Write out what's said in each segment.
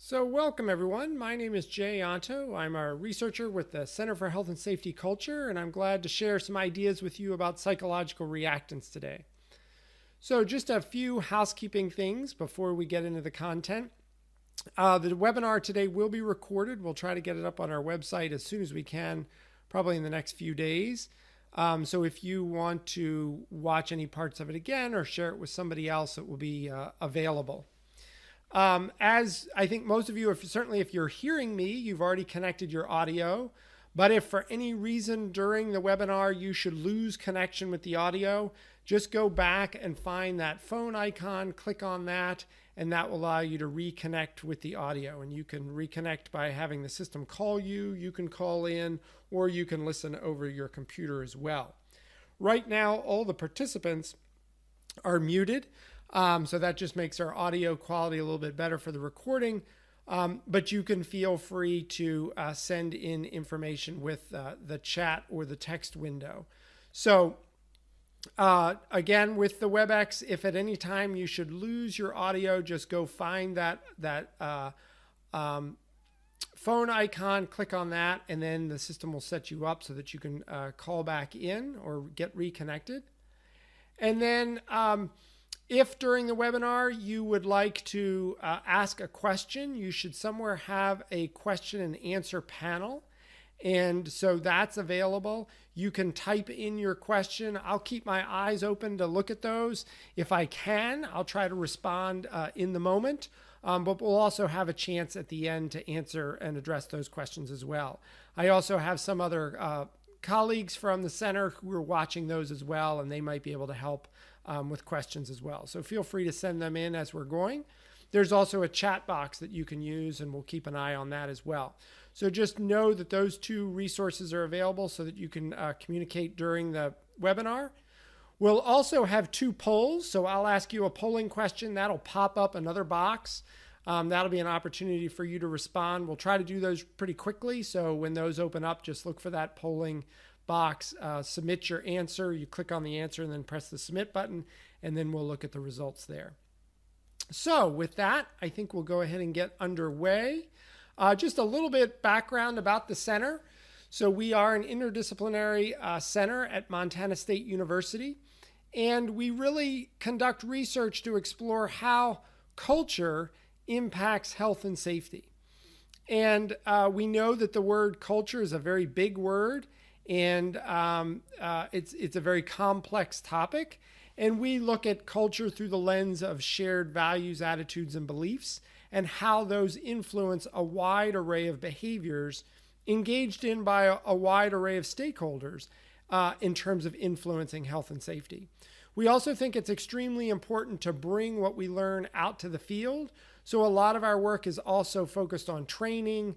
So welcome everyone. My name is Jay Anto. I'm a researcher with the Center for Health and Safety Culture, and I'm glad to share some ideas with you about psychological reactance today. So just a few housekeeping things before we get into the content. The webinar today will be recorded. We'll try to get it up on our website as soon as we can, probably in the next few days. So if you want to watch any parts of it again or share it with somebody else, it will be available. As I think most of you, certainly if you're hearing me, you've already connected your audio. But if for any reason during the webinar you should lose connection with the audio, just go back and find that phone icon, click on that, and that will allow you to reconnect with the audio. And you can reconnect by having the system call you, you can call in, or you can listen over your computer as well. Right now, all the participants are muted. So that just makes our audio quality a little bit better for the recording. But you can feel free to send in information with the chat or the text window. So again, with the WebEx, if at any time you should lose your audio, just go find that phone icon, click on that, and then the system will set you up so that you can call back in or get reconnected. And then if during the webinar you would like to ask a question, you should somewhere have a question and answer panel. And so that's available. You can type in your question. I'll keep my eyes open to look at those. If I can, I'll try to respond in the moment. But we'll also have a chance at the end to answer and address those questions as well. I also have some other colleagues from the center who are watching those as well, and they might be able to help with questions as well. So feel free to send them in as we're going. There's also a chat box that you can use, and we'll keep an eye on that as well. So just know that those two resources are available so that you can communicate during the webinar. We'll also have two polls. So I'll ask you a polling question. That'll pop up another box. That'll be an opportunity for you to respond. We'll try to do those pretty quickly. So when those open up, just look for that polling box, submit your answer. You click on the answer and then press the submit button, and then we'll look at the results there. So with that, I think we'll go ahead and get underway. Just a little bit background about the center. So we are an interdisciplinary center at Montana State University, and we really conduct research to explore how culture impacts health and safety. And we know that the word culture is a very big word, and it's a very complex topic. And we look at culture through the lens of shared values, attitudes, and beliefs, and how those influence a wide array of behaviors engaged in by a wide array of stakeholders in terms of influencing health and safety. We also think it's extremely important to bring what we learn out to the field. So a lot of our work is also focused on training,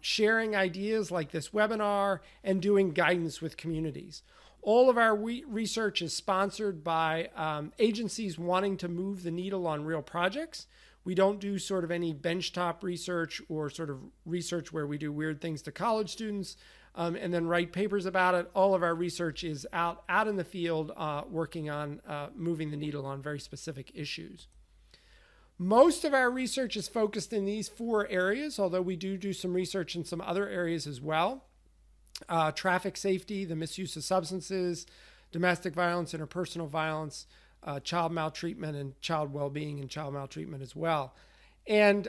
sharing ideas like this webinar, and doing guidance with communities. All of our research is sponsored by agencies wanting to move the needle on real projects. We don't do sort of any benchtop research or sort of research where we do weird things to college students and then write papers about it. All of our research is out in the field working on moving the needle on very specific issues. Most of our research is focused in these four areas, although we do some research in some other areas as well. Traffic safety, the misuse of substances, domestic violence, interpersonal violence, child maltreatment, and child well-being and child maltreatment as well. And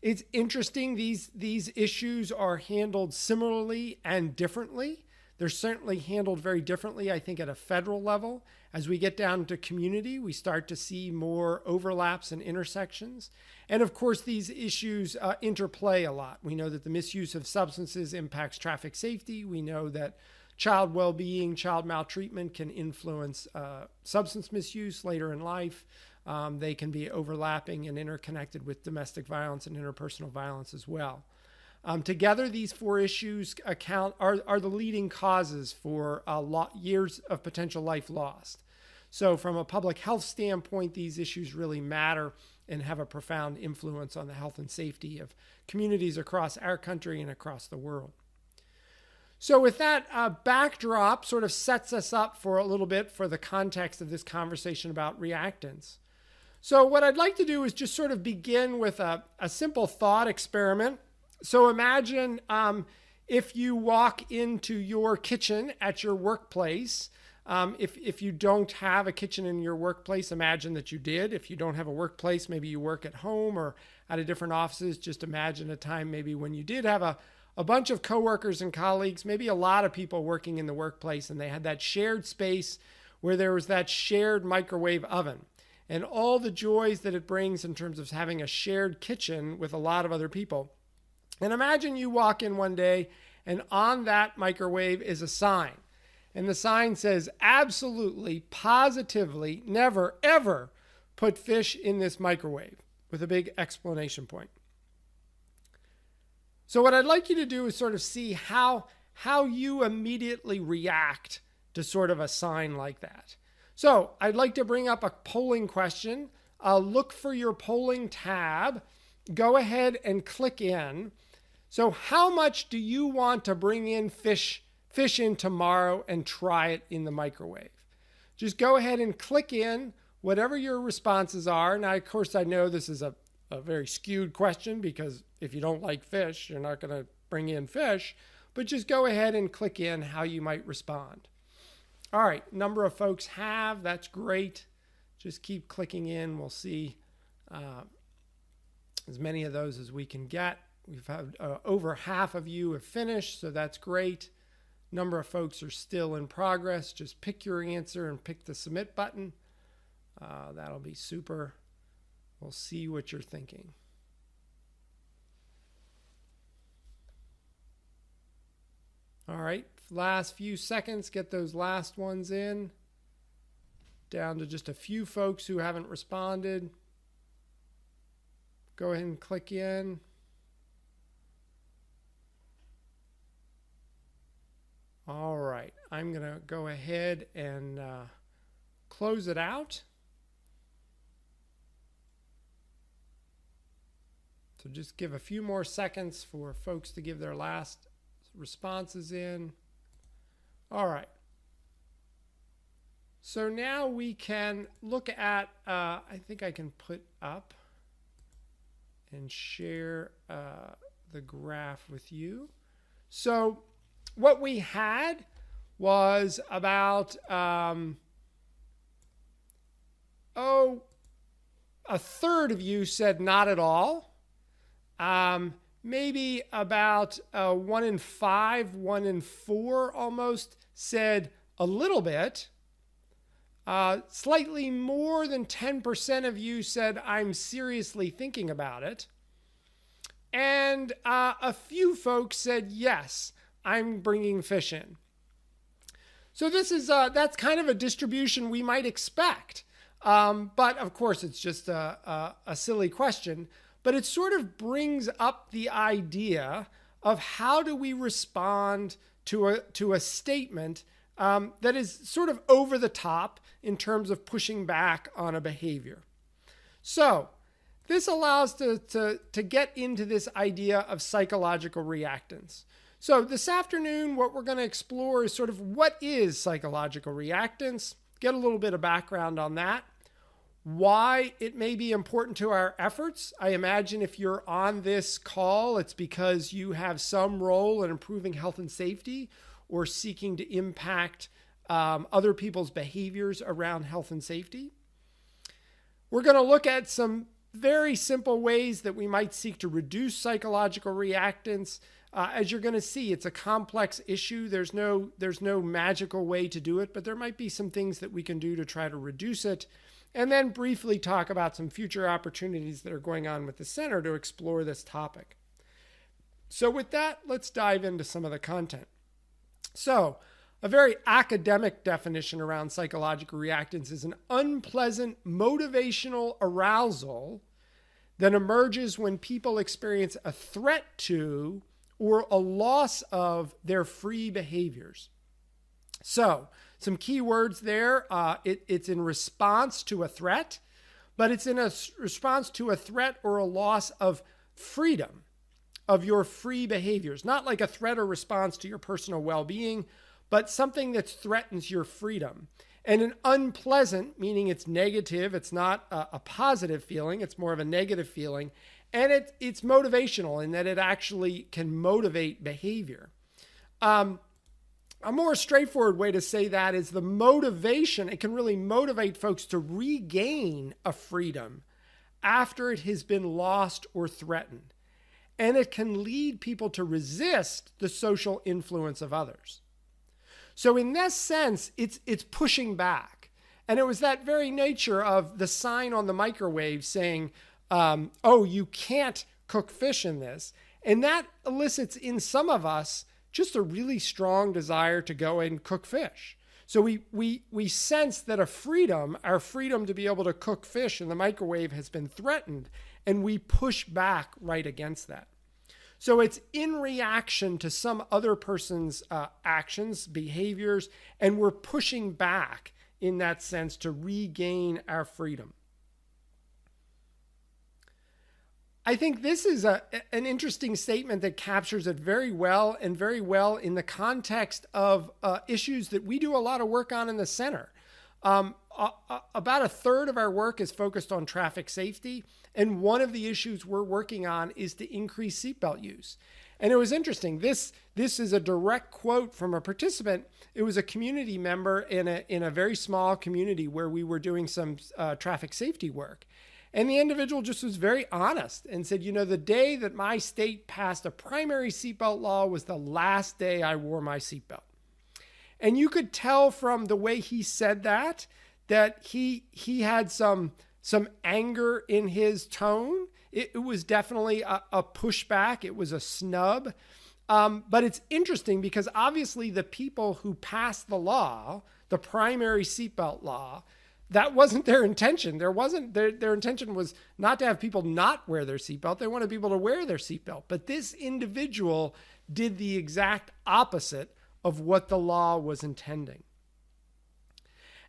it's interesting, these issues are handled similarly and differently. They're certainly handled very differently, I think, at a federal level. As we get down to community, we start to see more overlaps and intersections. And of course, these issues interplay a lot. We know that the misuse of substances impacts traffic safety. We know that child well-being, child maltreatment can influence substance misuse later in life. They can be overlapping and interconnected with domestic violence and interpersonal violence as well. Together, these four issues are the leading causes for years of potential life lost. So from a public health standpoint, these issues really matter and have a profound influence on the health and safety of communities across our country and across the world. So with that backdrop sort of sets us up for a little bit for the context of this conversation about reactance. So what I'd like to do is just sort of begin with a simple thought experiment. So imagine if you walk into your kitchen at your workplace. If you don't have a kitchen in your workplace, imagine that you did. If you don't have a workplace, maybe you work at home or at a different offices. Just imagine a time maybe when you did have a bunch of coworkers and colleagues, maybe a lot of people working in the workplace, and they had that shared space where there was that shared microwave oven and all the joys that it brings in terms of having a shared kitchen with a lot of other people. And imagine you walk in one day and on that microwave is a sign. And the sign says, absolutely, positively, never, ever put fish in this microwave, with a big exclamation point. So what I'd like you to do is sort of see how you immediately react to sort of a sign like that. So I'd like to bring up a polling question. Look for your polling tab. Go ahead and click in. So how much do you want to bring in fish in tomorrow and try it in the microwave? Just go ahead and click in whatever your responses are. Now, of course, I know this is a very skewed question because if you don't like fish, you're not going to bring in fish, but just go ahead and click in how you might respond. All right, number of folks have, that's great. Just keep clicking in. We'll see as many of those as we can get. We've had over half of you have finished, so that's great. Number of folks are still in progress. Just pick your answer and pick the submit button. That'll be super. We'll see what you're thinking. All right, last few seconds, get those last ones in. Down to just a few folks who haven't responded. Go ahead and click in. All right, I'm going to go ahead and close it out. So just give a few more seconds for folks to give their last responses in. All right. So now we can look at, I think I can put up and share the graph with you. So what we had was about, a third of you said not at all. Maybe about 1 in 5, 1 in 4 almost said a little bit. Slightly more than 10% of you said, I'm seriously thinking about it. And a few folks said, yes, I'm bringing fish in. So this is that's kind of a distribution we might expect. But of course, it's just a silly question. But it sort of brings up the idea of how do we respond to a statement that is sort of over the top in terms of pushing back on a behavior. So this allows to get into this idea of psychological reactance. So this afternoon, what we're going to explore is sort of what is psychological reactance, get a little bit of background on that, why it may be important to our efforts. I imagine if you're on this call, it's because you have some role in improving health and safety or seeking to impact other people's behaviors around health and safety. We're going to look at some very simple ways that we might seek to reduce psychological reactance. As you're going to see, it's a complex issue. There's no magical way to do it, but there might be some things that we can do to try to reduce it. And then briefly talk about some future opportunities that are going on with the center to explore this topic. So with that, let's dive into some of the content. So a very academic definition around psychological reactance is an unpleasant motivational arousal that emerges when people experience a threat to or a loss of their free behaviors. So some key words there. It's in response to a threat, but it's in a response to a threat or a loss of freedom of your free behaviors. Not like a threat or response to your personal well-being, but something that threatens your freedom. And an unpleasant, meaning it's negative, it's not a positive feeling, it's more of a negative feeling. And it's motivational in that it actually can motivate behavior. A more straightforward way to say that is the motivation. It can really motivate folks to regain a freedom after it has been lost or threatened. And it can lead people to resist the social influence of others. So in this sense, it's pushing back. And it was that very nature of the sign on the microwave saying, oh, you can't cook fish in this. And that elicits in some of us just a really strong desire to go and cook fish. So we sense that our freedom to be able to cook fish in the microwave has been threatened, and we push back right against that. So it's in reaction to some other person's actions, behaviors, and we're pushing back in that sense to regain our freedom. I think this is an interesting statement that captures it very well in the context of issues that we do a lot of work on in the center. About a third of our work is focused on traffic safety. And one of the issues we're working on is to increase seatbelt use. And it was interesting. This is a direct quote from a participant. It was a community member in a very small community where we were doing some traffic safety work. And the individual just was very honest and said, the day that my state passed a primary seatbelt law was the last day I wore my seatbelt. And you could tell from the way he said that he had some anger in his tone. It was definitely a pushback. It was a snub. But it's interesting because obviously the people who passed the law, the primary seatbelt law, that wasn't their intention. Their intention was not to have people not wear their seatbelt. They wanted people to wear their seatbelt. But this individual did the exact opposite of what the law was intending.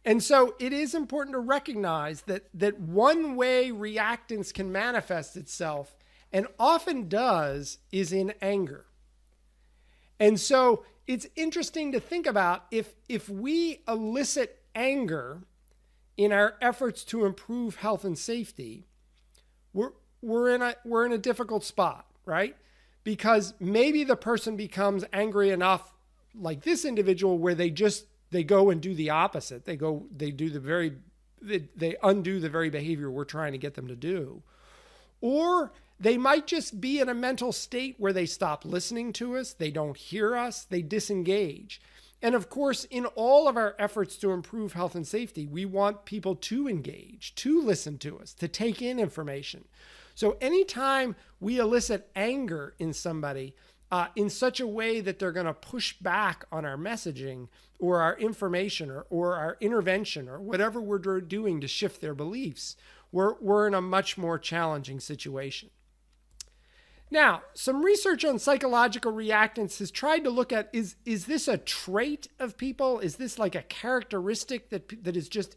And so it is important to recognize that one way reactance can manifest itself, and often does, is in anger. And so it's interesting to think about if we elicit anger in our efforts to improve health and safety, we're in a difficult spot, right? Because maybe the person becomes angry enough, like this individual, where they go and do the opposite. They undo the very behavior we're trying to get them to do. Or they might just be in a mental state where they stop listening to us, they don't hear us, they disengage. And of course, in all of our efforts to improve health and safety, we want people to engage, to listen to us, to take in information. So anytime we elicit anger in somebody in such a way that they're going to push back on our messaging or our information or our intervention or whatever we're doing to shift their beliefs, we're in a much more challenging situation. Now, some research on psychological reactance has tried to look at, is this a trait of people? Is this like a characteristic that is just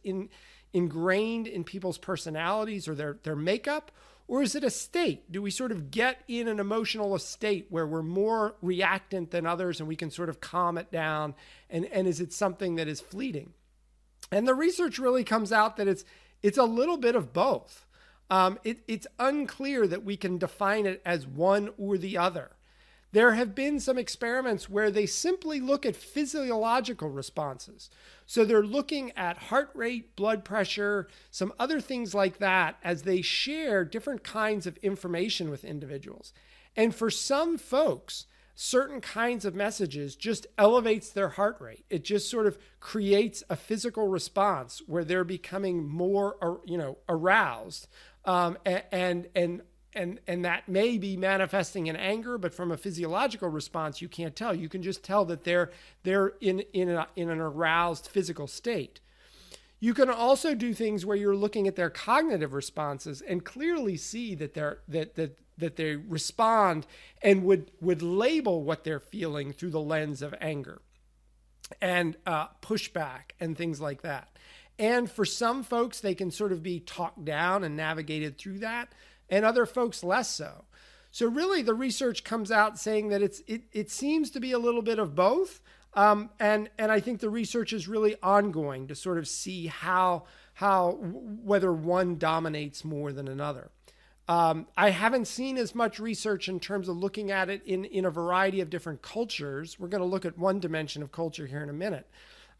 ingrained in people's personalities or their makeup? Or is it a state? Do we sort of get in an emotional state where we're more reactant than others and we can sort of calm it down? And is it something that is fleeting? And the research really comes out that it's a little bit of both. It's unclear that we can define it as one or the other. There have been some experiments where they simply look at physiological responses. So they're looking at heart rate, blood pressure, some other things like that as they share different kinds of information with individuals. And for some folks, certain kinds of messages just elevates their heart rate. It just sort of creates a physical response where they're becoming more, aroused. And that may be manifesting in anger, but from a physiological response, you can't tell. You can just tell that they're in an aroused physical state. You can also do things where you're looking at their cognitive responses and clearly see that they respond and would label what they're feeling through the lens of anger and pushback and things like that. And for some folks, they can sort of be talked down and navigated through that, and other folks less so. So really the research comes out saying that it seems to be a little bit of both. And I think the research is really ongoing to sort of see whether one dominates more than another. I haven't seen as much research in terms of looking at it in a variety of different cultures. We're going to look at one dimension of culture here in a minute,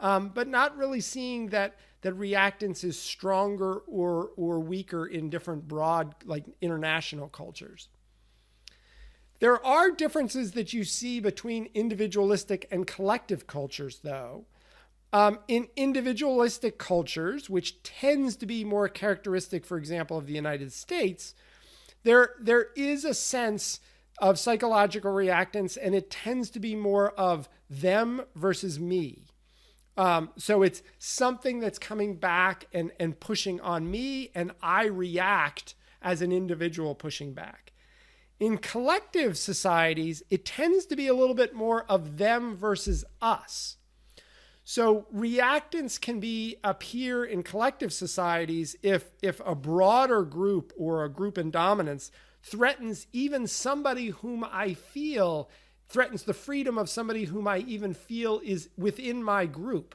but not really seeing that reactance is stronger or weaker in different broad, like international cultures. There are differences that you see between individualistic and collective cultures, though. In individualistic cultures, which tends to be more characteristic, for example, of the United States, there is a sense of psychological reactance, and it tends to be more of them versus me. So it's something that's coming back and pushing on me, and I react as an individual pushing back. In collective societies, it tends to be a little bit more of them versus us. So reactance can appear in collective societies if a broader group or a group in dominance threatens even somebody whom I feel, threatens the freedom of somebody whom I even feel is within my group,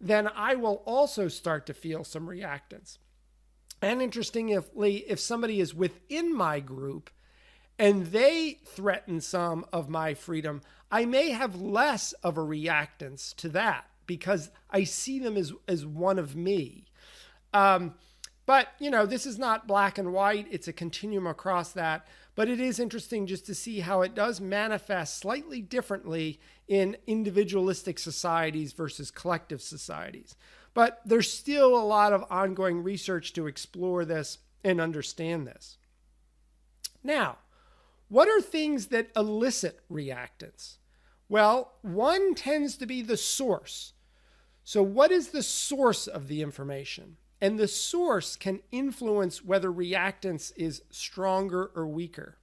then I will also start to feel some reactance. And interestingly, if somebody is within my group and they threaten some of my freedom, I may have less of a reactance to that because I see them as one of me. But, this is not black and white. It's a continuum across that. But it is interesting just to see how it does manifest slightly differently in individualistic societies versus collective societies. But there's still a lot of ongoing research to explore this and understand this. Now, what are things that elicit reactance? Well, one tends to be the source. So what is the source of the information? And the source can influence whether reactance is stronger or weaker.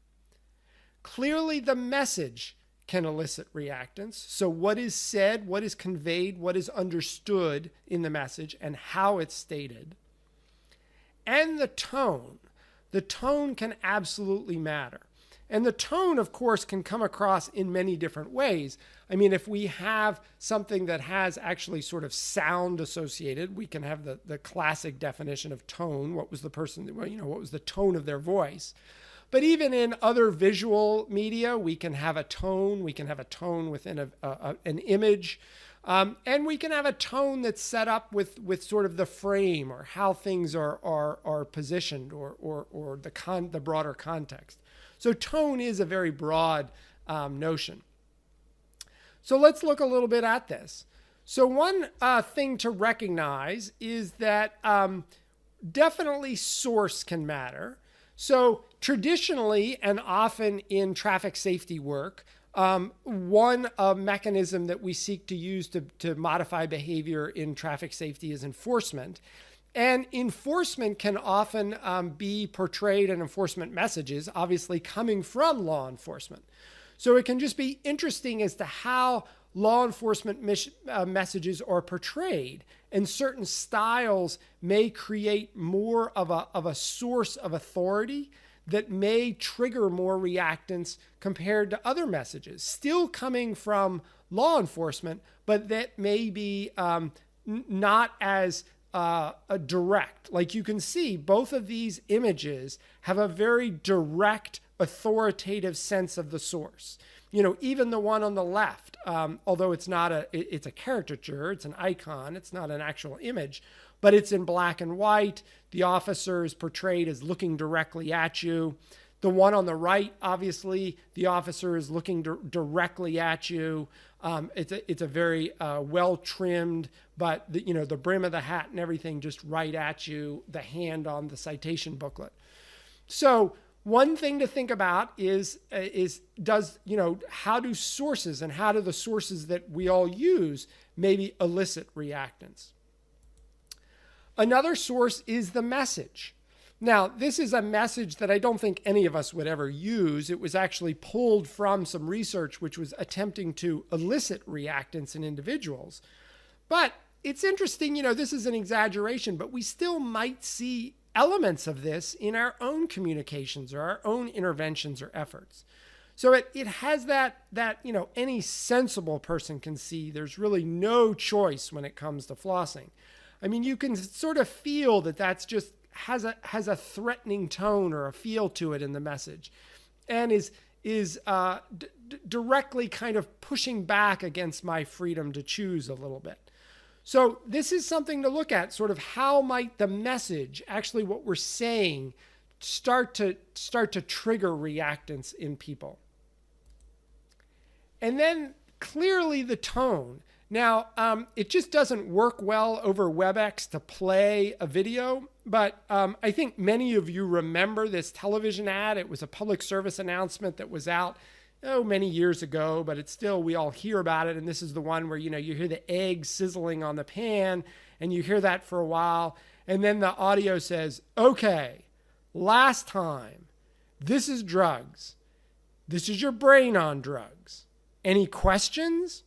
Clearly, the message can elicit reactance. So what is said, what is conveyed, what is understood in the message, and how it's stated. And the tone. The tone can absolutely matter. And the tone, of course, can come across in many different ways. I mean, if we have something that has actually sort of sound associated, we can have the classic definition of tone. What was the person, what was the tone of their voice? But even in other visual media, we can have a tone. We can have a tone within an image. And we can have a tone that's set up with sort of the frame or how things are positioned or the broader context. So tone is a very broad notion. So let's look a little bit at this. So one thing to recognize is that definitely source can matter. So traditionally and often in traffic safety work, one mechanism that we seek to use to modify behavior in traffic safety is enforcement. And enforcement can often be portrayed in enforcement messages, obviously coming from law enforcement. So it can just be interesting as to how law enforcement messages are portrayed. And certain styles may create more of a source of authority that may trigger more reactance compared to other messages, still coming from law enforcement, but that may be not as direct. Like you can see, both of these images have a very direct, authoritative sense of the source. Even the one on the left, although it's a caricature, it's an icon, it's not an actual image, but it's in black and white. The officer is portrayed as looking directly at you. The one on the right, obviously, the officer is looking directly at you. It's a very well-trimmed, but the brim of the hat and everything just right at you, the hand on the citation booklet. So one thing to think about is how do sources and how do the sources that we all use maybe elicit reactance? Another source is the message. Now, this is a message that I don't think any of us would ever use. It was actually pulled from some research which was attempting to elicit reactance in individuals. But it's interesting, this is an exaggeration, but we still might see elements of this in our own communications or our own interventions or efforts. So it has that, any sensible person can see there's really no choice when it comes to flossing. I mean, you can sort of feel that that's just has a threatening tone or a feel to it in the message, and is directly kind of pushing back against my freedom to choose a little bit. So this is something to look at, sort of how might the message, actually what we're saying, start to trigger reactance in people. And then clearly the tone. Now, it just doesn't work well over WebEx to play a video, but I think many of you remember this television ad. It was a public service announcement that was out many years ago, but it's still, we all hear about it. And this is the one where, you hear the eggs sizzling on the pan, and you hear that for a while. And then the audio says, okay, last time, this is drugs. This is your brain on drugs. Any questions?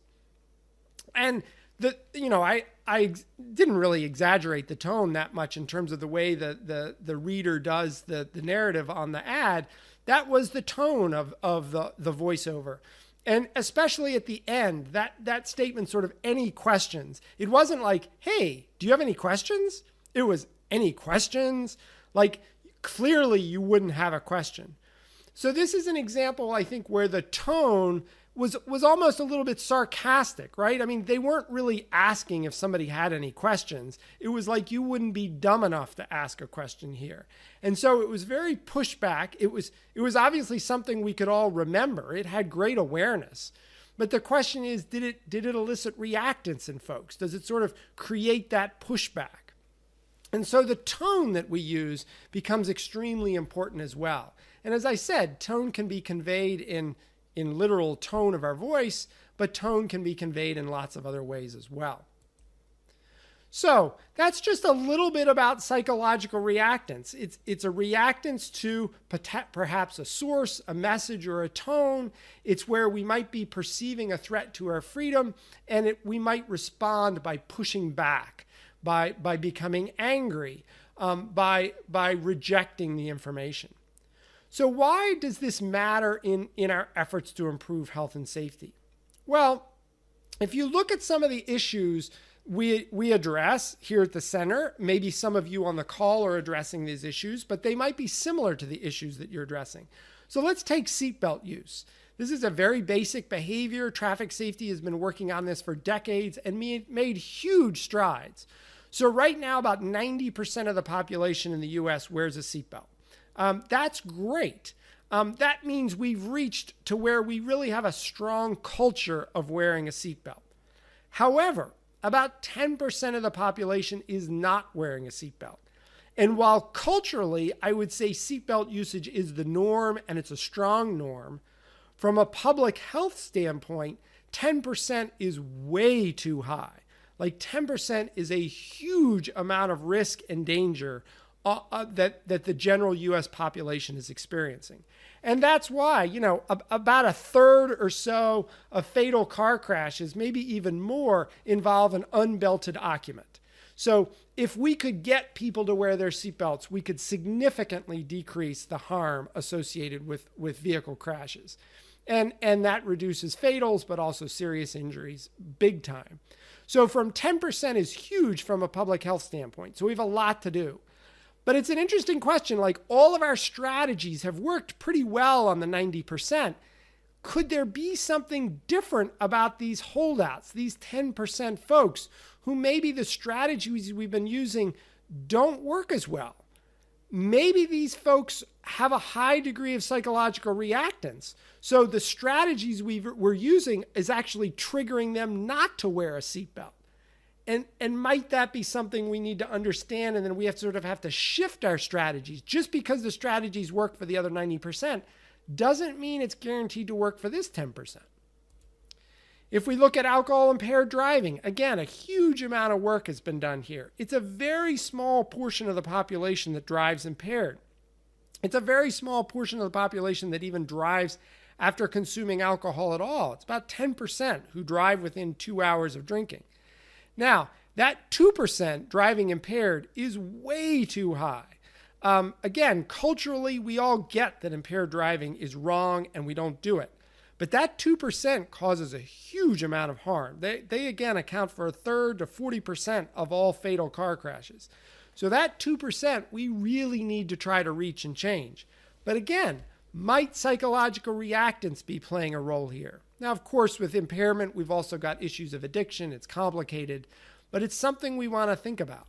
And I didn't really exaggerate the tone that much in terms of the way the reader does the narrative on the ad. That was the tone of the voiceover. And especially at the end, that statement, sort of, any questions. It wasn't like, hey, do you have any questions? It was, any questions? Like, clearly you wouldn't have a question. So this is an example, I think, where the tone was almost a little bit sarcastic, right? I mean, they weren't really asking if somebody had any questions. It was like, you wouldn't be dumb enough to ask a question here. And so it was very pushback. It was obviously something we could all remember. It had great awareness. But the question is, did it elicit reactance in folks? Does it sort of create that pushback? And so the tone that we use becomes extremely important as well. And as I said, tone can be conveyed in literal tone of our voice, but tone can be conveyed in lots of other ways as well. So that's just a little bit about psychological reactance. It's a reactance to perhaps a source, a message, or a tone. It's where we might be perceiving a threat to our freedom, and we might respond by pushing back, by becoming angry, by rejecting the information. So why does this matter in our efforts to improve health and safety? Well, if you look at some of the issues we address here at the center, maybe some of you on the call are addressing these issues, but they might be similar to the issues that you're addressing. So let's take seatbelt use. This is a very basic behavior. Traffic safety has been working on this for decades and made huge strides. So right now, about 90% of the population in the US wears a seatbelt. That's great. That means we've reached to where we really have a strong culture of wearing a seatbelt. However, about 10% of the population is not wearing a seatbelt. And while culturally, I would say seatbelt usage is the norm and it's a strong norm, from a public health standpoint, 10% is way too high. Like 10% is a huge amount of risk and danger that the general US population is experiencing. And that's why, about a third or so of fatal car crashes, maybe even more, involve an unbelted occupant. So if we could get people to wear their seatbelts, we could significantly decrease the harm associated with vehicle crashes. And that reduces fatals, but also serious injuries big time. So from 10% is huge from a public health standpoint. So we have a lot to do. But it's an interesting question. Like, all of our strategies have worked pretty well on the 90%. Could there be something different about these holdouts, these 10% folks who maybe the strategies we've been using don't work as well? Maybe these folks have a high degree of psychological reactance. So the strategies we're using is actually triggering them not to wear a seatbelt. And might that be something we need to understand, and then we have to shift our strategies? Just because the strategies work for the other 90% doesn't mean it's guaranteed to work for this 10%. If we look at alcohol-impaired driving, again, a huge amount of work has been done here. It's a very small portion of the population that drives impaired. It's a very small portion of the population that even drives after consuming alcohol at all. It's about 10% who drive within 2 hours of drinking. Now, that 2% driving impaired is way too high. Again, culturally, we all get that impaired driving is wrong and we don't do it. But that 2% causes a huge amount of harm. They again account for 1/3 to 40% of all fatal car crashes. So that 2% we really need to try to reach and change. But again, might psychological reactance be playing a role here? Now, of course, with impairment, we've also got issues of addiction. It's complicated, but it's something we want to think about.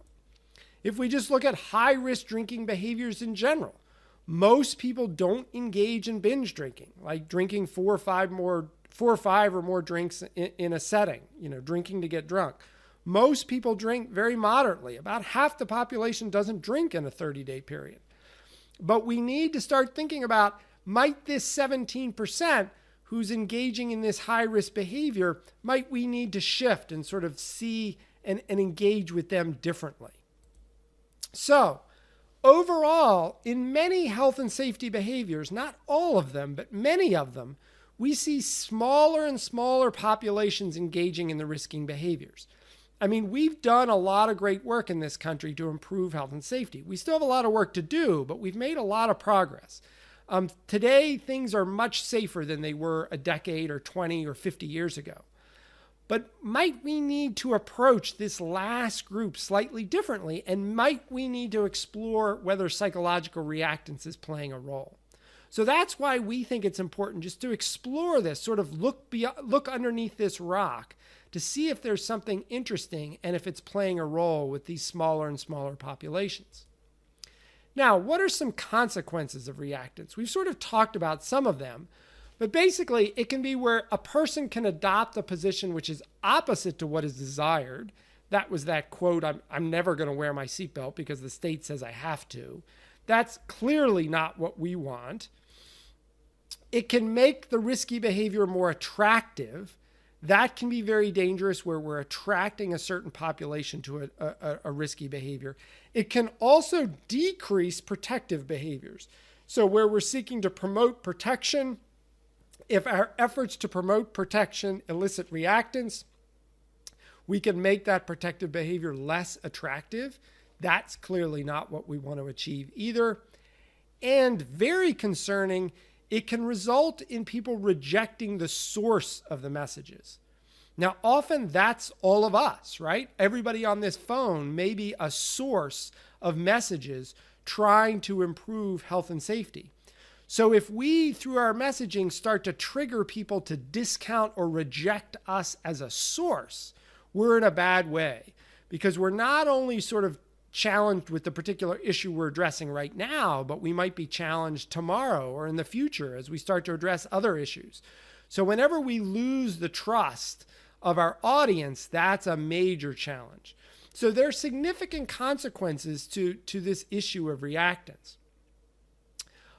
If we just look at high-risk drinking behaviors in general, most people don't engage in binge drinking, like drinking four or five or more drinks in a setting, drinking to get drunk. Most people drink very moderately. About half the population doesn't drink in a 30-day period. But we need to start thinking about, might this 17% who's engaging in this high-risk behavior, might we need to shift and sort of see and engage with them differently? So overall, in many health and safety behaviors, not all of them, but many of them, we see smaller and smaller populations engaging in the risking behaviors. I mean, we've done a lot of great work in this country to improve health and safety. We still have a lot of work to do, but we've made a lot of progress. Today, things are much safer than they were a decade or 20 or 50 years ago. But might we need to approach this last group slightly differently? And might we need to explore whether psychological reactance is playing a role? So that's why we think it's important just to explore this, sort of look underneath this rock to see if there's something interesting and if it's playing a role with these smaller and smaller populations. Now, what are some consequences of reactance? We've sort of talked about some of them, but basically it can be where a person can adopt a position which is opposite to what is desired. That was that quote, I'm never going to wear my seatbelt because the state says I have to. That's clearly not what we want. It can make the risky behavior more attractive. That can be very dangerous where we're attracting a certain population to a risky behavior. It can also decrease protective behaviors. So where we're seeking to promote protection, if our efforts to promote protection elicit reactance, we can make that protective behavior less attractive. That's clearly not what we want to achieve either. And very concerning, it can result in people rejecting the source of the messages. Now, often that's all of us, right? Everybody on this phone may be a source of messages trying to improve health and safety. So if we, through our messaging, start to trigger people to discount or reject us as a source, we're in a bad way, because we're not only sort of challenged with the particular issue we're addressing right now, but we might be challenged tomorrow or in the future as we start to address other issues. So whenever we lose the trust of our audience, that's a major challenge. So there are significant consequences to this issue of reactance.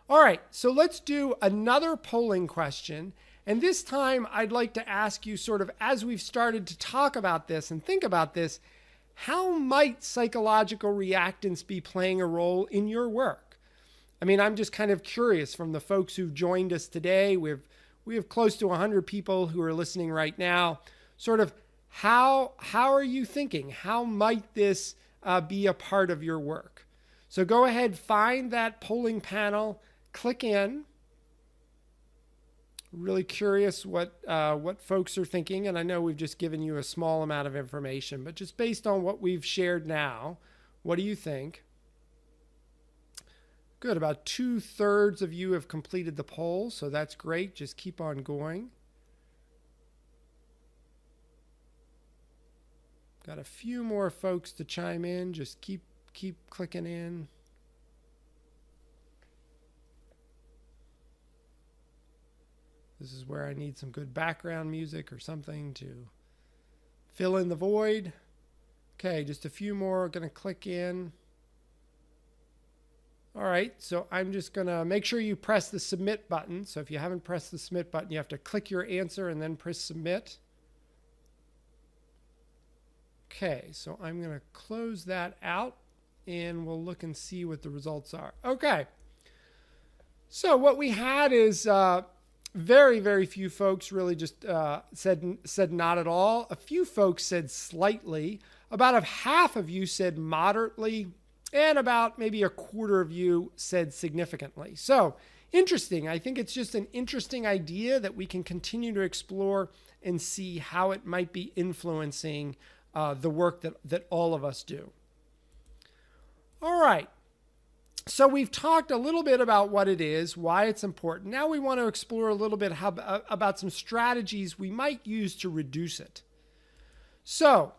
All right, so let's do another polling question. And this time I'd like to ask you, sort of as we've started to talk about this and think about this, how might psychological reactance be playing a role in your work? I mean, I'm just kind of curious from the folks who've joined us today. We have close to 100 people who are listening right now. Sort of how are you thinking? How might this be a part of your work? So go ahead, find that polling panel, click in. Really curious what folks are thinking, and I know we've just given you a small amount of information, but just based on what we've shared now, what do you think? Good, about 2/3 of you have completed the poll, so that's great. Just keep on going. Got a few more folks to chime in. Just keep clicking in. This is where I need some good background music or something to fill in the void. Okay, just a few more. Going to click in. All right, so I'm just going to make sure you press the submit button. So if you haven't pressed the submit button, you have to click your answer and then press submit. Okay, so I'm going to close that out and we'll look and see what the results are. Okay, so what we had is very, very few folks really just said not at all. A few folks said slightly. About half of you said moderately. And about maybe a quarter of you said significantly. So interesting. I think it's just an interesting idea that we can continue to explore and see how it might be influencing the work that all of us do. All right. So we've talked a little bit about what it is, why it's important. Now we want to explore a little bit about some strategies we might use to reduce it. So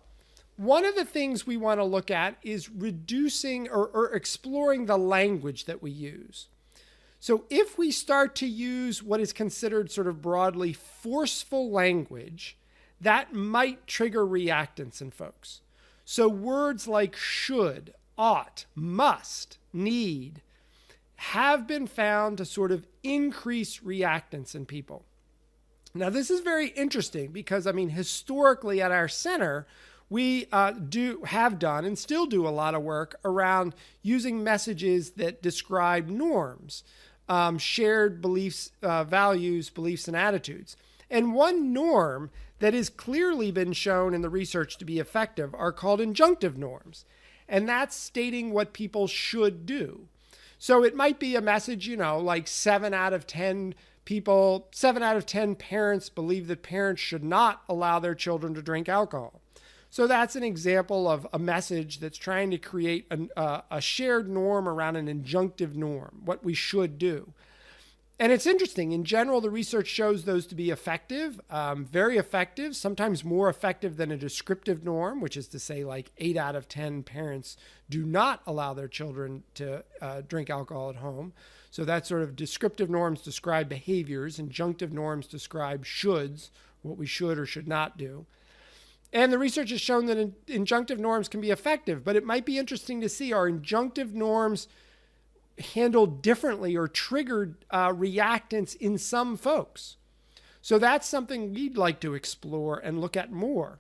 one of the things we want to look at is reducing or exploring the language that we use. So if we start to use what is considered sort of broadly forceful language, that might trigger reactance in folks. So words like should, ought, must, need have been found to sort of increase reactance in people. Now, this is very interesting because, I mean, historically at our center, we have done and still do a lot of work around using messages that describe norms, shared beliefs, values, beliefs, and attitudes. And one norm that has clearly been shown in the research to be effective are called injunctive norms. And that's stating what people should do. So it might be a message, like 7 out of 10 parents believe that parents should not allow their children to drink alcohol. So that's an example of a message that's trying to create a shared norm around an injunctive norm, what we should do. And it's interesting. In general, the research shows those to be effective, very effective, sometimes more effective than a descriptive norm, which is to say like 8 out of 10 parents do not allow their children to drink alcohol at home. So that sort of descriptive norms describe behaviors, injunctive norms describe shoulds, what we should or should not do. And the research has shown that injunctive norms can be effective, but it might be interesting to see, are injunctive norms handled differently or triggered reactance in some folks? So that's something we'd like to explore and look at more.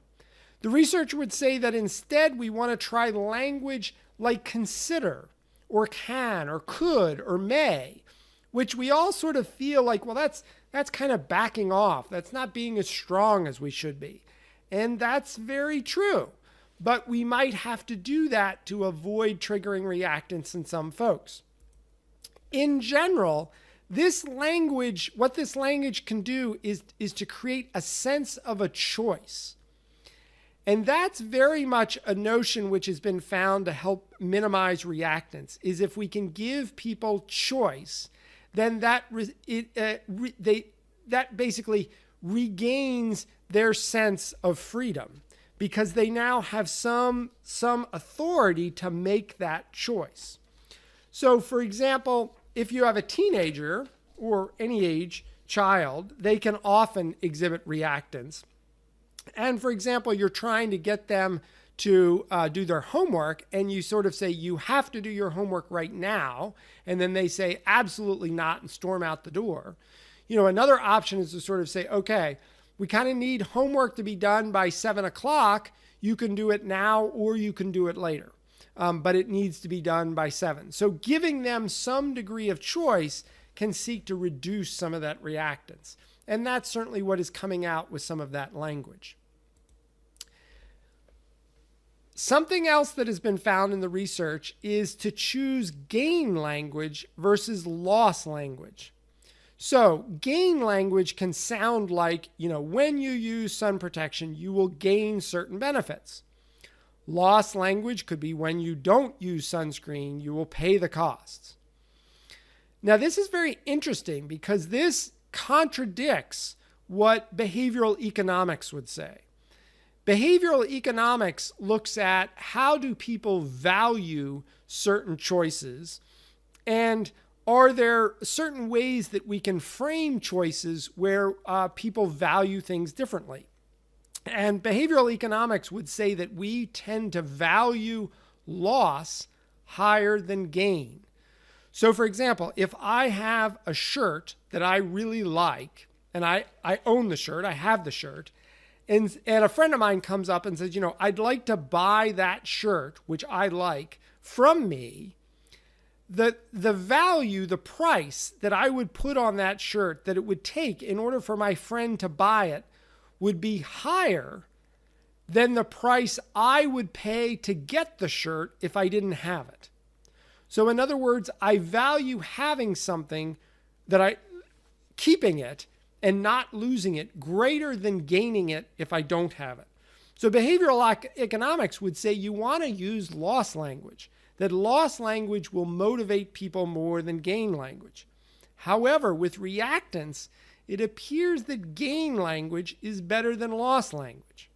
The research would say that instead we want to try language like consider or can or could or may, which we all sort of feel like, well, that's kind of backing off. That's not being as strong as we should be. And that's very true. But we might have to do that to avoid triggering reactance in some folks. In general, what this language can do is to create a sense of a choice. And that's very much a notion which has been found to help minimize reactance, is if we can give people choice, then that basically regains their sense of freedom because they now have some authority to make that choice. So, for example, if you have a teenager or any age child, they can often exhibit reactance. And for example, you're trying to get them to do their homework and you sort of say, you have to do your homework right now. And then they say, absolutely not, and storm out the door. Another option is to sort of say, okay, we kind of need homework to be done by 7 o'clock. You can do it now or you can do it later. But it needs to be done by 7. So giving them some degree of choice can seek to reduce some of that reactance. And that's certainly what is coming out with some of that language. Something else that has been found in the research is to choose gain language versus loss language. So gain language can sound like, when you use sun protection, you will gain certain benefits. Loss language could be when you don't use sunscreen, you will pay the costs. Now, this is very interesting because this contradicts what behavioral economics would say. Behavioral economics looks at how do people value certain choices, and are there certain ways that we can frame choices where people value things differently. And behavioral economics would say that we tend to value loss higher than gain. So for example, if I have a shirt that I really like, and I own the shirt, I have the shirt, and a friend of mine comes up and says, I'd like to buy that shirt, which I like, from me, the value, the price that I would put on that shirt that it would take in order for my friend to buy it would be higher than the price I would pay to get the shirt if I didn't have it. So in other words, I value having something keeping it and not losing it greater than gaining it if I don't have it. So behavioral economics would say you want to use loss language, that loss language will motivate people more than gain language. However, with reactance, it appears that gain language is better than loss language.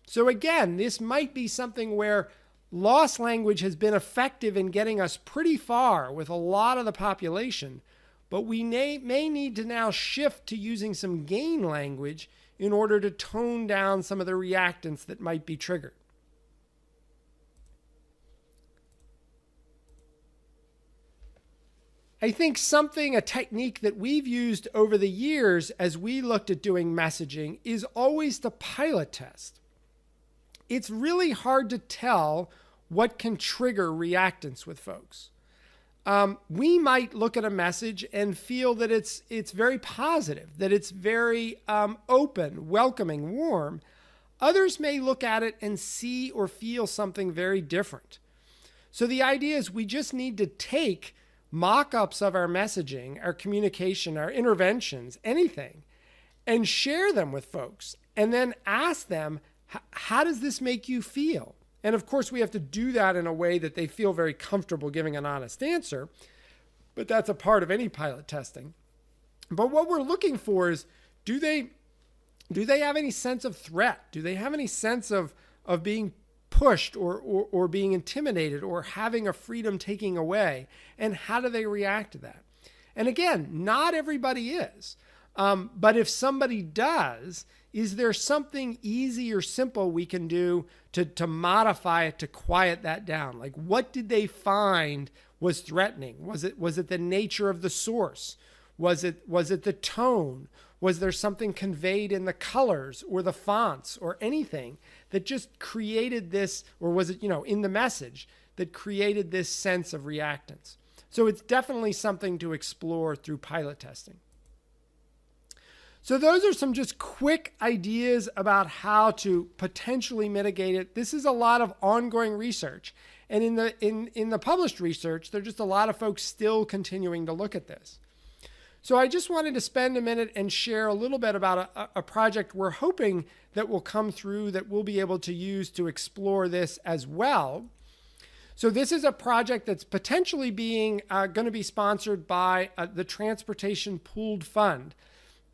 So again, this might be something where loss language has been effective in getting us pretty far with a lot of the population, but we may need to now shift to using some gain language in order to tone down some of the reactance that might be triggered. I think a technique that we've used over the years as we looked at doing messaging is always to pilot test. It's really hard to tell what can trigger reactance with folks. We might look at a message and feel that it's very positive, that it's very open, welcoming, warm. Others may look at it and see or feel something very different. So the idea is we just need to take mock-ups of our messaging, our communication, our interventions, anything, and share them with folks, and then ask them, how does this make you feel? And of course, we have to do that in a way that they feel very comfortable giving an honest answer, but that's a part of any pilot testing. But what we're looking for is, do they have any sense of threat? Do they have any sense of being pushed or being intimidated or having a freedom taken away? And how do they react to that? And again, not everybody is. But if somebody does, is there something easy or simple we can do to modify it, to quiet that down? Like, what did they find was threatening? Was it the nature of the source? Was it the tone? Was there something conveyed in the colors or the fonts or anything that just created this, or was it, in the message that created this sense of reactance? So it's definitely something to explore through pilot testing. So those are some just quick ideas about how to potentially mitigate it. This is a lot of ongoing research. And in the published research, there are just a lot of folks still continuing to look at this. So I just wanted to spend a minute and share a little bit about a project we're hoping that will come through that we'll be able to use to explore this as well. So this is a project that's potentially going to be sponsored by the Transportation Pooled Fund.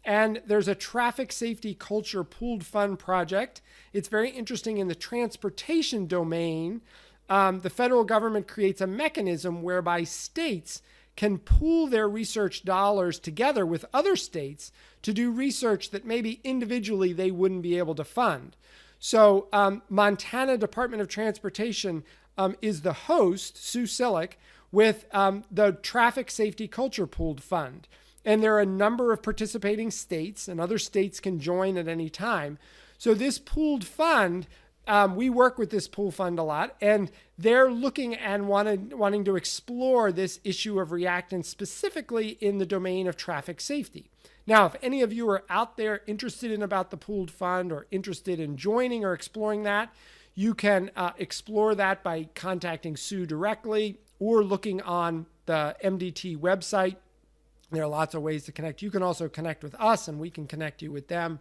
And there's a traffic safety culture pooled fund project. It's very interesting in the transportation domain. The federal government creates a mechanism whereby states can pool their research dollars together with other states to do research that maybe individually they wouldn't be able to fund. So Montana Department of Transportation is the host, Sue Sillick, with the Traffic Safety Culture Pooled Fund. And there are a number of participating states, and other states can join at any time. So this pooled fund, we work with this pool fund a lot, and they're looking and wanting to explore this issue of reactance specifically in the domain of traffic safety. Now, if any of you are out there interested in about the pooled fund or interested in joining or exploring that, you can explore that by contacting Sue directly or looking on the MDT website. There are lots of ways to connect. You can also connect with us and we can connect you with them.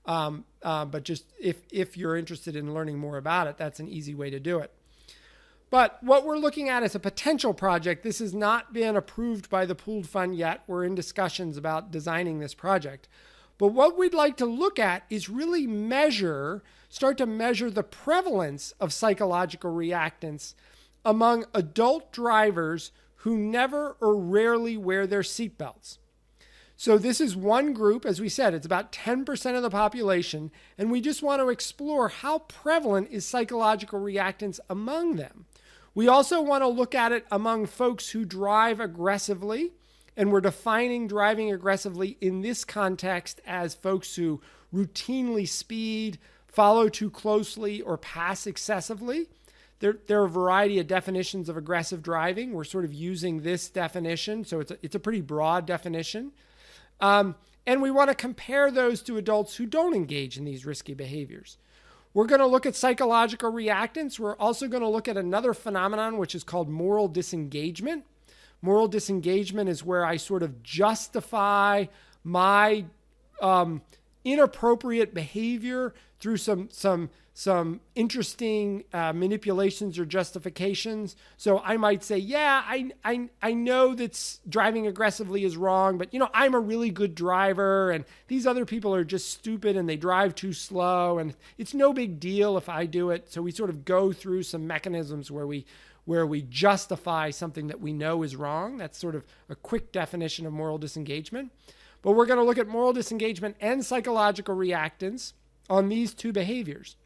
But just if you're interested in learning more about it, that's an easy way to do it. But what we're looking at is a potential project. This has not been approved by the pooled fund yet. We're in discussions about designing this project. But what we'd like to look at is really start to measure the prevalence of psychological reactance among adult drivers who never or rarely wear their seatbelts. So this is one group, as we said, it's about 10% of the population, and we just want to explore how prevalent is psychological reactance among them. We also want to look at it among folks who drive aggressively, and we're defining driving aggressively in this context as folks who routinely speed, follow too closely, or pass excessively. There are a variety of definitions of aggressive driving. We're sort of using this definition, so it's a pretty broad definition. And we want to compare those to adults who don't engage in these risky behaviors. We're going to look at psychological reactance. We're also going to look at another phenomenon, which is called moral disengagement. Moral disengagement is where I sort of justify my inappropriate behavior through some interesting manipulations or justifications. So I might say, yeah, I know that driving aggressively is wrong, but I'm a really good driver, and these other people are just stupid and they drive too slow, and it's no big deal if I do it. So we sort of go through some mechanisms where we justify something that we know is wrong. That's sort of a quick definition of moral disengagement. But we're going to look at moral disengagement and psychological reactance on these two behaviors.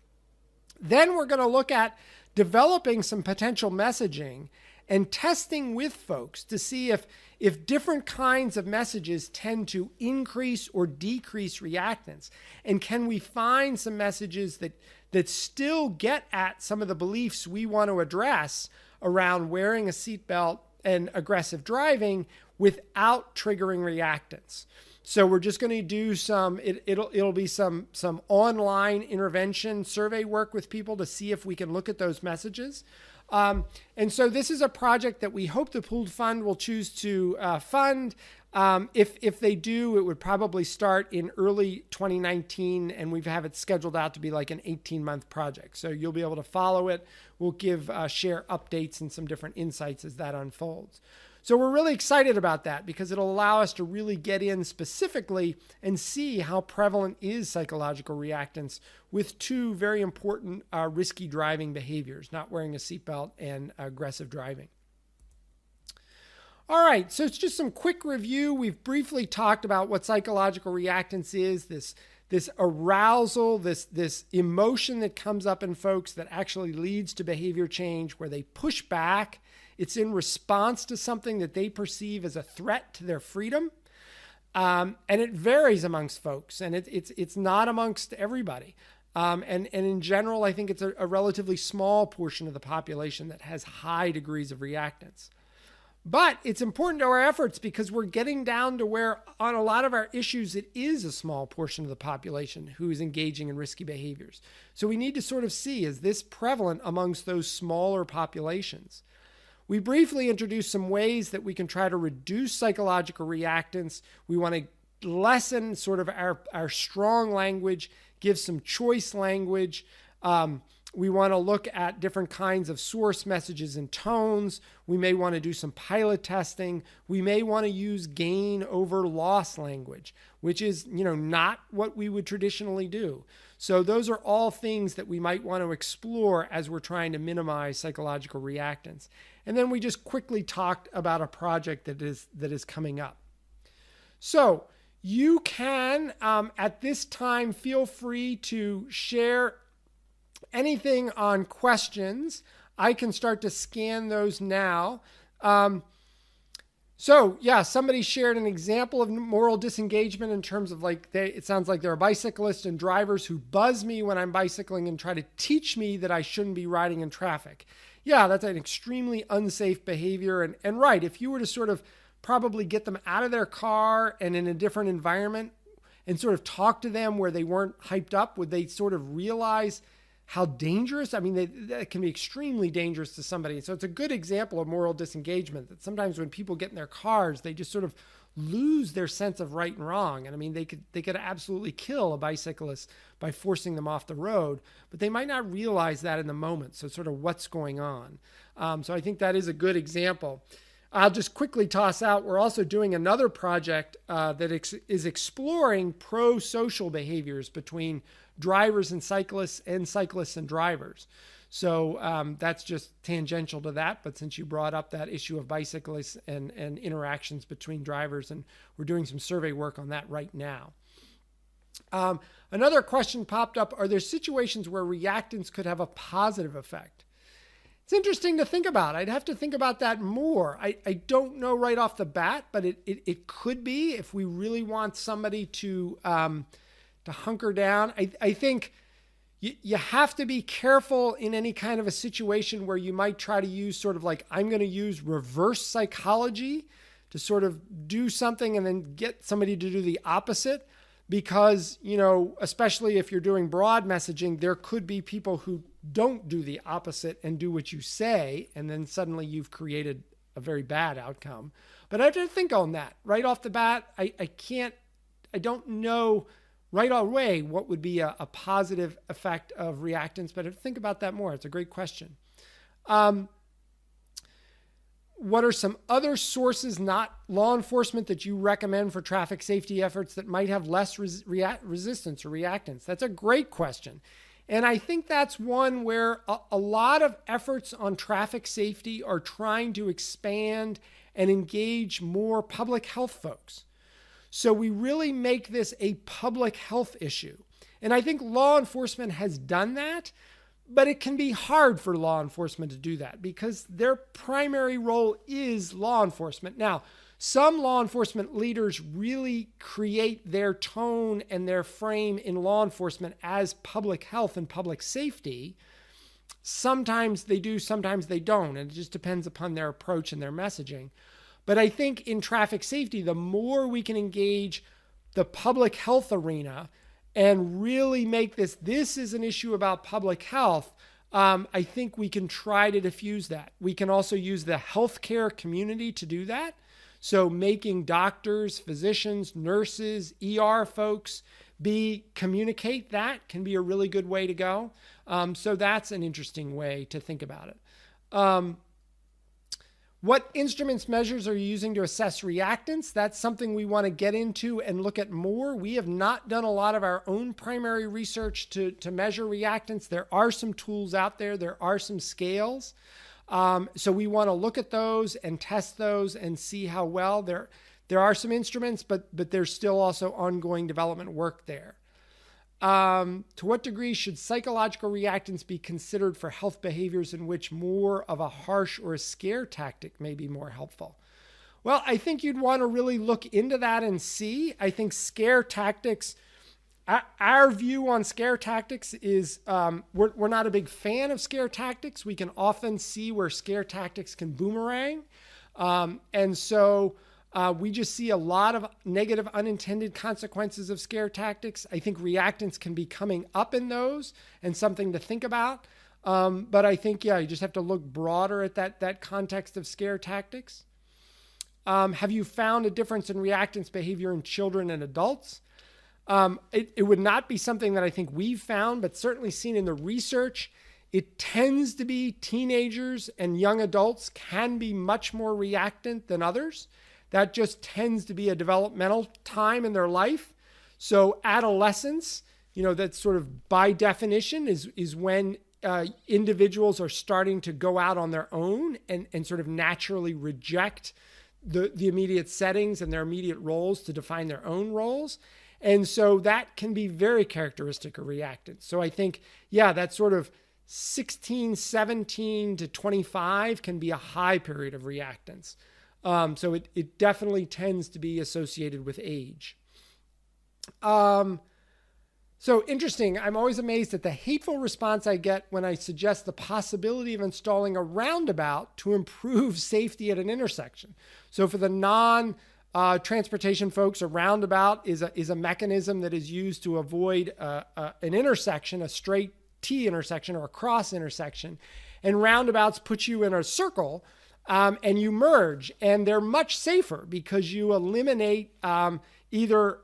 Then we're going to look at developing some potential messaging and testing with folks to see if different kinds of messages tend to increase or decrease reactance. And can we find some messages that still get at some of the beliefs we want to address around wearing a seatbelt and aggressive driving without triggering reactance? So we're just going to do it'll be some online intervention survey work with people to see if we can look at those messages. And so this is a project that we hope the pooled fund will choose to fund. If they do, it would probably start in early 2019, and we have it scheduled out to be like an 18-month project. So you'll be able to follow it. We'll share updates and some different insights as that unfolds. So we're really excited about that because it'll allow us to really get in specifically and see how prevalent is psychological reactance with two very important risky driving behaviors, not wearing a seatbelt and aggressive driving. All right, so it's just some quick review. We've briefly talked about what psychological reactance is, this arousal, this emotion that comes up in folks that actually leads to behavior change where they push back. It's in response to something that they perceive as a threat to their freedom. And it varies amongst folks, and it's not amongst everybody. And in general, I think it's a relatively small portion of the population that has high degrees of reactance. But it's important to our efforts because we're getting down to where on a lot of our issues, it is a small portion of the population who is engaging in risky behaviors. So we need to sort of see, is this prevalent amongst those smaller populations? We briefly introduced some ways that we can try to reduce psychological reactance. We want to lessen sort of our strong language, give some choice language. We want to look at different kinds of source messages and tones. We may want to do some pilot testing. We may want to use gain over loss language, which is, not what we would traditionally do. So those are all things that we might want to explore as we're trying to minimize psychological reactance. And then we just quickly talked about a project that is coming up. So you can, at this time, feel free to share anything on questions. I can start to scan those now. Somebody shared an example of moral disengagement in terms of it sounds like there are bicyclists and drivers who buzz me when I'm bicycling and try to teach me that I shouldn't be riding in traffic. Yeah, that's an extremely unsafe behavior. And right, if you were to sort of probably get them out of their car and in a different environment and sort of talk to them where they weren't hyped up, would they sort of realize how dangerous? I mean, that can be extremely dangerous to somebody. So it's a good example of moral disengagement, that sometimes when people get in their cars, they just sort of lose their sense of right and wrong. And I mean, they could absolutely kill a bicyclist by forcing them off the road, but they might not realize that in the moment. So sort of what's going on. So I think that is a good example. I'll just quickly toss out, we're also doing another project that is exploring pro-social behaviors between drivers and cyclists and drivers. So that's just tangential to that. But since you brought up that issue of bicyclists and interactions between drivers, and we're doing some survey work on that right now. Another question popped up, are there situations where reactance could have a positive effect? It's interesting to think about. I'd have to think about that more. I don't know right off the bat, but it could be if we really want somebody to hunker down. I think you have to be careful in any kind of a situation where you might try to use sort of like, I'm going to use reverse psychology to sort of do something and then get somebody to do the opposite. because, you know, especially if you're doing broad messaging, there could be people who don't do the opposite and do what you say, and then suddenly you've created a very bad outcome. But I have to think on that right off the bat. I don't know right away what would be a positive effect of reactance, but I have to think about that more. It's a great question. What are some other sources, not law enforcement, that you recommend for traffic safety efforts that might have less resistance or reactance? That's a great question. And I think that's one where a lot of efforts on traffic safety are trying to expand and engage more public health folks. So we really make this a public health issue. And I think law enforcement has done that, but it can be hard for law enforcement to do that because their primary role is law enforcement. Now, some law enforcement leaders really create their tone and their frame in law enforcement as public health and public safety. Sometimes they do, sometimes they don't. And it just depends upon their approach and their messaging. But I think in traffic safety, the more we can engage the public health arena and really make this is an issue about public health, I think we can try to diffuse that. We can also use the healthcare community to do that. So making doctors, physicians, nurses, ER folks communicate that can be a really good way to go. So that's an interesting way to think about it. What instruments measures are you using to assess reactance? That's something we want to get into and look at more. We have not done a lot of our own primary research to measure reactance. There are some tools out there. There are some scales. So we want to look at those and test those and see how well there are some instruments, but there's still also ongoing development work there. To what degree should psychological reactance be considered for health behaviors in which more of a harsh or a scare tactic may be more helpful? Well, I think you'd want to really look into that and see. I think scare tactics, our view on scare tactics is we're not a big fan of scare tactics. We can often see where scare tactics can boomerang. And so we just see a lot of negative unintended consequences of scare tactics. I think reactance can be coming up in those and something to think about. But I think, you just have to look broader at that context of scare tactics. Have you found a difference in reactance behavior in children and adults? It would not be something that I think we've found, but certainly seen in the research. It tends to be teenagers and young adults can be much more reactant than others. That just tends to be a developmental time in their life. So adolescence, that's sort of by definition is when individuals are starting to go out on their own and sort of naturally reject the immediate settings and their immediate roles to define their own roles. And so that can be very characteristic of reactance. So I think, that sort of 16, 17 to 25 can be a high period of reactance. So it definitely tends to be associated with age. So interesting. I'm always amazed at the hateful response I get when I suggest the possibility of installing a roundabout to improve safety at an intersection. So for the transportation folks, a roundabout is a mechanism that is used to avoid an intersection, a straight T intersection or a cross intersection. And roundabouts put you in a circle. And you merge, and they're much safer because you eliminate either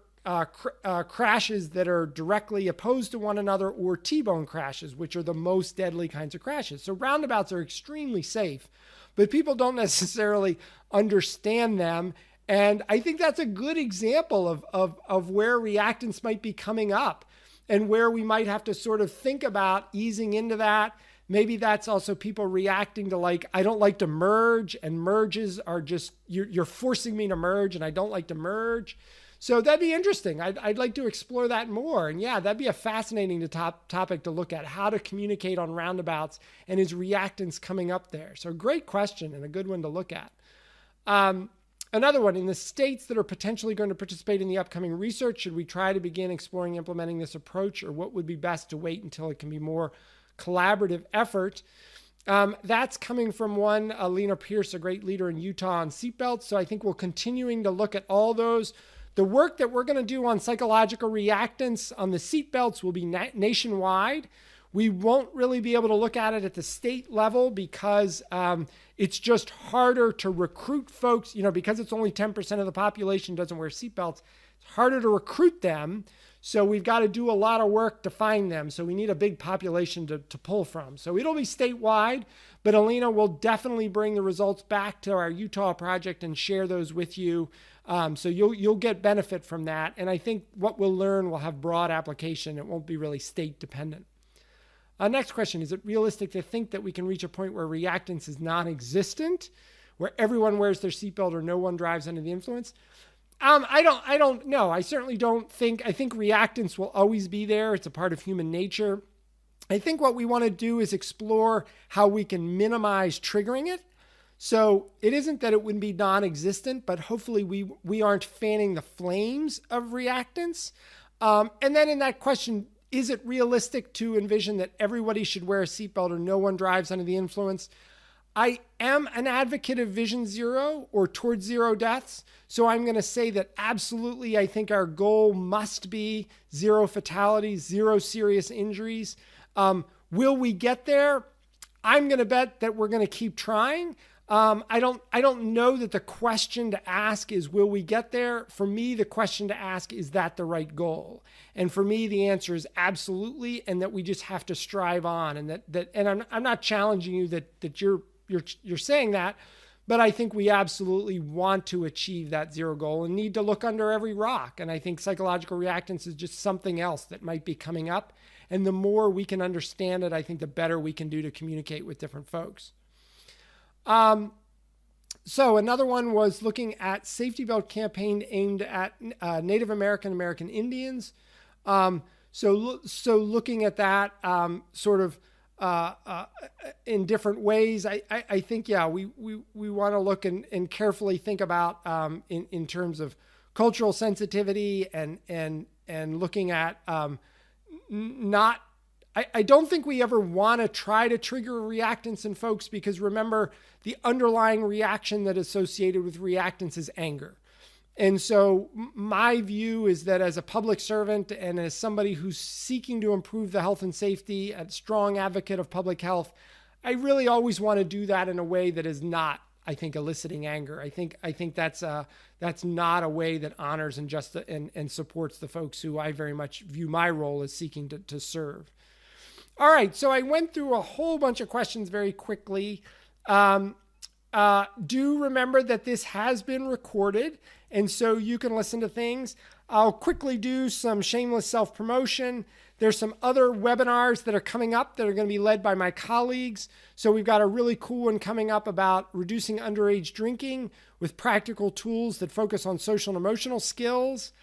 crashes that are directly opposed to one another or T-bone crashes, which are the most deadly kinds of crashes. So roundabouts are extremely safe, but people don't necessarily understand them. And I think that's a good example of where reactance might be coming up and where we might have to sort of think about easing into that. Maybe that's also people reacting to I don't like to merge, and merges are just, you're forcing me to merge and I don't like to merge. So that'd be interesting. I'd like to explore that more. And that'd be a fascinating topic to look at, how to communicate on roundabouts and is reactance coming up there. So great question and a good one to look at. Another one, in the states that are potentially going to participate in the upcoming research, should we try to begin exploring implementing this approach, or what would be best to wait until it can be more collaborative effort? That's coming from one, Lena Pierce, a great leader in Utah on seatbelts. So I think we're continuing to look at all those. The work that we're going to do on psychological reactance on the seatbelts will be nationwide. We won't really be able to look at it at the state level because it's just harder to recruit folks, because it's only 10% of the population doesn't wear seatbelts. It's harder to recruit them. So we've got to do a lot of work to find them. So we need a big population to pull from. So it'll be statewide, but Alina will definitely bring the results back to our Utah project and share those with you. So you'll get benefit from that. And I think what we'll learn will have broad application. It won't be really state dependent. Next question, is it realistic to think that we can reach a point where reactance is non-existent, where everyone wears their seatbelt or no one drives under the influence? I don't know. I certainly don't think, I think reactance will always be there. It's a part of human nature. I think what we want to do is explore how we can minimize triggering it. So it isn't that it would be non-existent, but hopefully we aren't fanning the flames of reactance. And then in that question, is it realistic to envision that everybody should wear a seatbelt or no one drives under the influence? I am an advocate of vision zero or towards zero deaths. So I'm going to say that absolutely, I think our goal must be zero fatalities, zero serious injuries. Will we get there? I'm going to bet that we're going to keep trying. I don't know that the question to ask is, will we get there? For me, the question to ask, is that the right goal? And for me, the answer is absolutely, and that we just have to strive on. And and I'm not challenging you that you're saying that, but I think we absolutely want to achieve that zero goal and need to look under every rock. And I think psychological reactance is just something else that might be coming up. And the more we can understand it, I think the better we can do to communicate with different folks. So another one was looking at safety belt campaign aimed at Native American Indians. So looking at that sort of in different ways, I think, yeah, we want to look and carefully think about in terms of cultural sensitivity and looking at not. I don't think we ever want to try to trigger reactance in folks, because remember, the underlying reaction that is associated with reactance is anger. And so my view is that as a public servant and as somebody who's seeking to improve the health and safety, a strong advocate of public health, I really always want to do that in a way that is not, I think, eliciting anger. I think that's not a way that honors and supports the folks who I very much view my role as seeking to serve. All right, so I went through a whole bunch of questions very quickly. Do remember that this has been recorded, and so you can listen to things. I'll quickly do some shameless self-promotion. There's some other webinars that are coming up that are going to be led by my colleagues. So we've got a really cool one coming up about reducing underage drinking with practical tools that focus on social and emotional skills.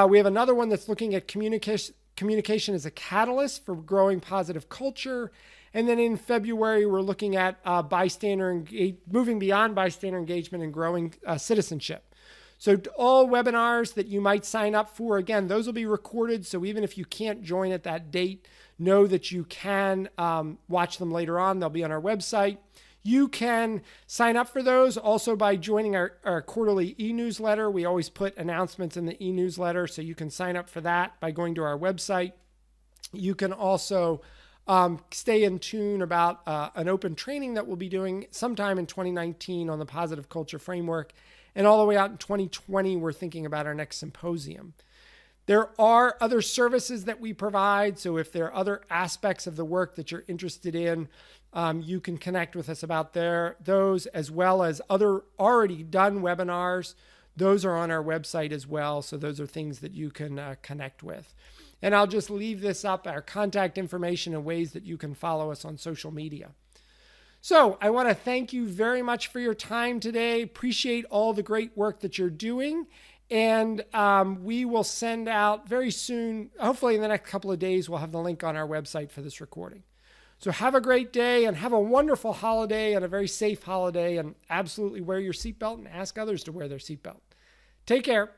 We have another one that's looking at communication as a catalyst for growing positive culture. And then in February, we're looking at moving beyond bystander engagement and growing citizenship. So all webinars that you might sign up for, again, those will be recorded. So even if you can't join at that date, know that you can watch them later on. They'll be on our website. You can sign up for those also by joining our quarterly e-newsletter. We always put announcements in the e-newsletter, so you can sign up for that by going to our website. You can also stay in tune about an open training that we'll be doing sometime in 2019 on the positive culture framework. And all the way out in 2020, we're thinking about our next symposium. There are other services that we provide. So if there are other aspects of the work that you're interested in, you can connect with us about those, as well as other already done webinars. Those are on our website as well. So those are things that you can connect with. And I'll just leave this up, our contact information and ways that you can follow us on social media. So I want to thank you very much for your time today. Appreciate all the great work that you're doing. And we will send out very soon, hopefully in the next couple of days, we'll have the link on our website for this recording. So have a great day and have a wonderful holiday and a very safe holiday, and absolutely wear your seatbelt and ask others to wear their seatbelt. Take care.